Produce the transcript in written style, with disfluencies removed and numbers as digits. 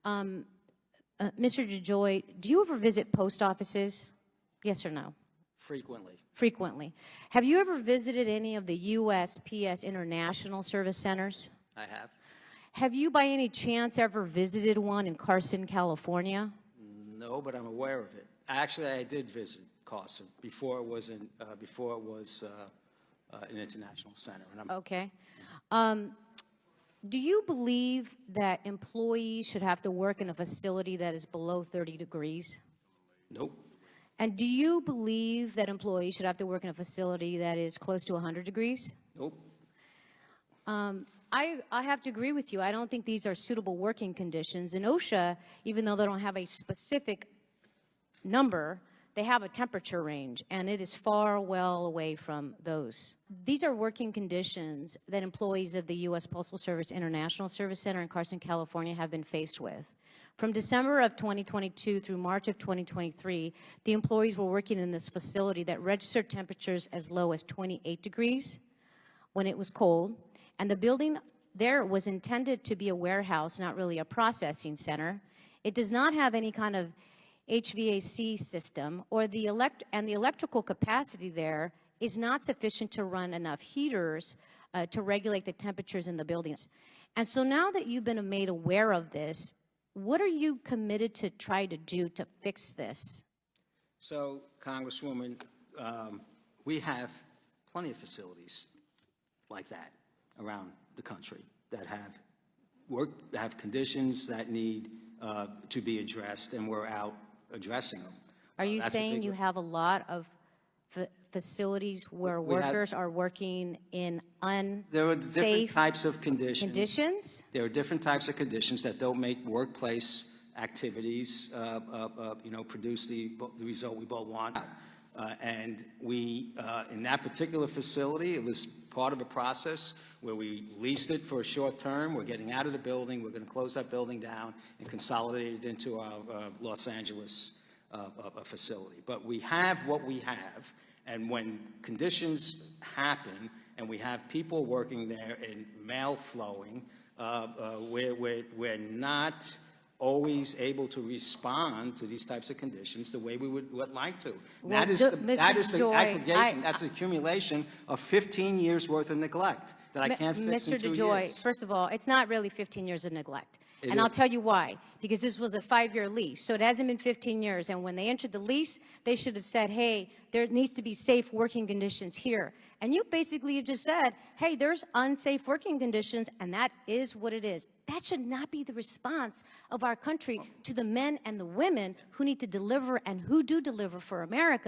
Mr. DeJoy, do you ever visit post offices? Yes or no? Frequently. Frequently. Have you ever visited any of the USPS International Service Centers? I have. Have you by any chance ever visited one in Carson, California? No, but I'm aware of it. Actually, I did visit Carson before it was an international center. And Okay. Do you believe that employees should have to work in a facility that is below 30 degrees? Nope. And do you believe that employees should have to work in a facility that is close to 100 degrees? Nope. I have to agree with you. I don't think these are suitable working conditions. In OSHA, even though they don't have a specific number, they have a temperature range, and it is far well away from those. These are working conditions that employees of the U.S. Postal Service International Service Center in Carson, California have been faced with. From December of 2022 through March of 2023, the employees were working in this facility that registered temperatures as low as 28 degrees when it was cold, and the building there was intended to be a warehouse, not really a processing center. It does not have any kind of HVAC system, or the electrical capacity there is not sufficient to run enough heaters to regulate the temperatures in the buildings. And so now that you've been made aware of this, what are you committed to try to do to fix this? So, Congresswoman, we have plenty of facilities like that around the country that have conditions that need to be addressed, and we're out addressing them. Are you saying you have a lot of facilities where workers are working in unsafe There are different types of conditions. There are different types of conditions that don't make workplace activities, produce the result we both want. And we, in that particular facility, it was part of a process where we leased it for a short term. We're getting out of the building. We're going to close that building down and consolidate it into our Los Angeles facility. But we have what we have, and when conditions happen and we have people working there and mail flowing, we're not always able to respond to these types of conditions the way we would like to. Well, that is the DeJoy, aggregation, that's the accumulation of 15 years worth of neglect that I can't fix in 2 years. Mr. DeJoy, first of all, it's not really 15 years of neglect. And I'll tell you why. Because this was a 5-year lease, so it hasn't been 15 years. And when they entered the lease, they should have said, hey, there needs to be safe working conditions here. And you basically have just said, hey, there's unsafe working conditions, and that is what it is. That should not be the response of our country to the men and the women who need to deliver and who do deliver for America.